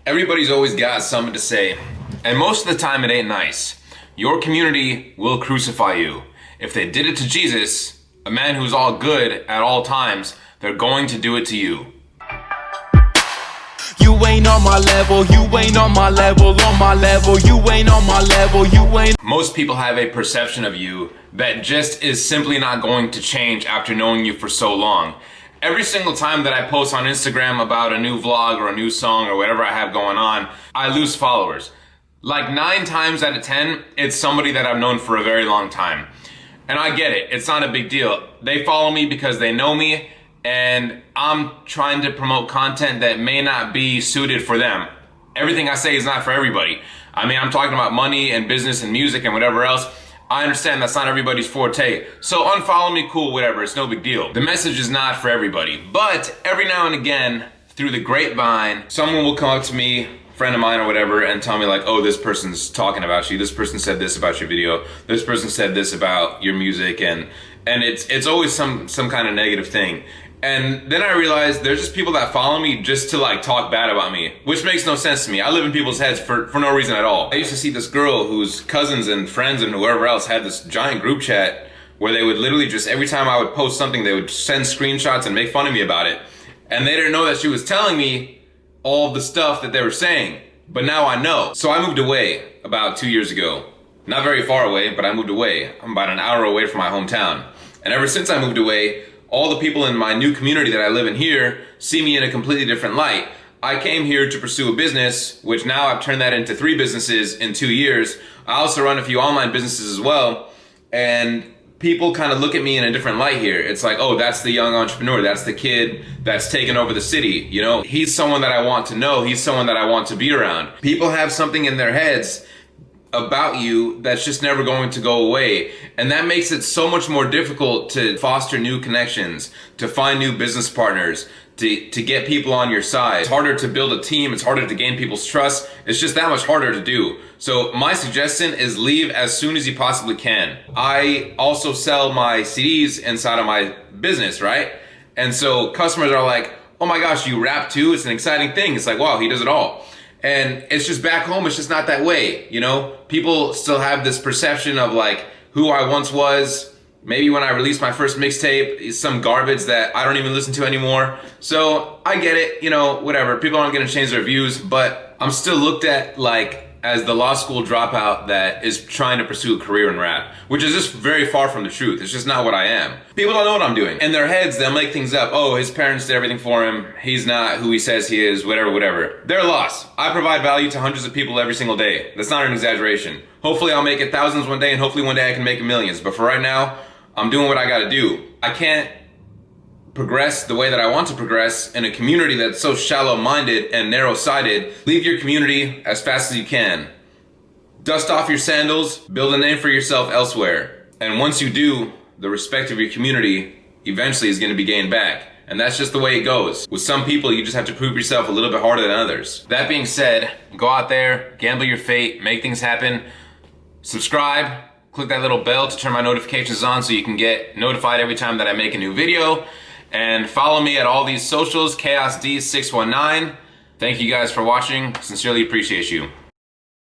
Everybody's always got something to say, and most of the time it ain't nice. Your community will crucify you. If they did it to Jesus, a man who's all good at all times, they're going to do it to you. You ain't on my level, you ain't on my level, you ain't on my level, you ain't. Most people have a perception of you that just is simply not going to change after knowing you for so long. Every single time that I post on Instagram about a new vlog or a new song or whatever I have going on, I lose followers. Like 9 times out of 10, it's somebody that I've known for a very long time. And I get it, it's not a big deal. They follow me because they know me, and I'm trying to promote content that may not be suited for them. Everything I say is not for everybody. I mean, I'm talking about money and business and music and whatever else. I understand that's not everybody's forte. So unfollow me, cool, whatever, it's no big deal. The message is not for everybody. But every now and again, through the grapevine, someone will come up to me, friend of mine or whatever, and tell me like, oh, this person's talking about you, this person said this about your video, this person said this about your music, and it's always some kind of negative thing. And then I realized there's just people that follow me just to like talk bad about me, which makes no sense to me. I live in people's heads for no reason at all. I used to see this girl whose cousins and friends and whoever else had this giant group chat where they would literally just, every time I would post something, they would send screenshots and make fun of me about it. And they didn't know that she was telling me all of the stuff that they were saying. But now I know. So I moved away about 2 years ago. Not very far away, but I moved away. I'm about an hour away from my hometown. And ever since I moved away, all the people in my new community that I live in here see me in a completely different light. I came here to pursue a business, which now I've turned that into 3 businesses in 2 years. I also run a few online businesses as well. And people kind of look at me in a different light here. It's like, oh, that's the young entrepreneur. That's the kid that's taken over the city. You know, he's someone that I want to know. He's someone that I want to be around. People have something in their heads about you that's just never going to go away. And that makes it so much more difficult to foster new connections, to find new business partners, to get people on your side. It's harder to build a team, it's harder to gain people's trust. It's just that much harder to do. So my suggestion is leave as soon as you possibly can. I also sell my CDs inside of my business, right? And so customers are like, oh my gosh, you rap too? It's an exciting thing. It's like, wow, he does it all. And it's just back home, it's just not that way, you know? People still have this perception of like who I once was. Maybe when I released my first mixtape, it's some garbage that I don't even listen to anymore. So I get it, you know, whatever. People aren't gonna change their views, but I'm still looked at like as the law school dropout that is trying to pursue a career in rap, which is just very far from the truth. It's just not what I am. People don't know what I'm doing. In their heads, they'll make things up. Oh, his parents did everything for him. He's not who he says he is, whatever, whatever. They're lost. I provide value to hundreds of people every single day. That's not an exaggeration. Hopefully I'll make it thousands one day, and hopefully one day I can make it millions. But for right now, I'm doing what I gotta do. I can't progress the way that I want to progress in a community that's so shallow-minded and narrow-sighted. Leave your community as fast as you can. Dust off your sandals, build a name for yourself elsewhere. And once you do, the respect of your community eventually is gonna be gained back. And that's just the way it goes. With some people, you just have to prove yourself a little bit harder than others. That being said, go out there, gamble your fate, make things happen. Subscribe, click that little bell to turn my notifications on so you can get notified every time that I make a new video. And follow me at all these socials, ChaosD619. Thank you guys for watching. Sincerely appreciate you.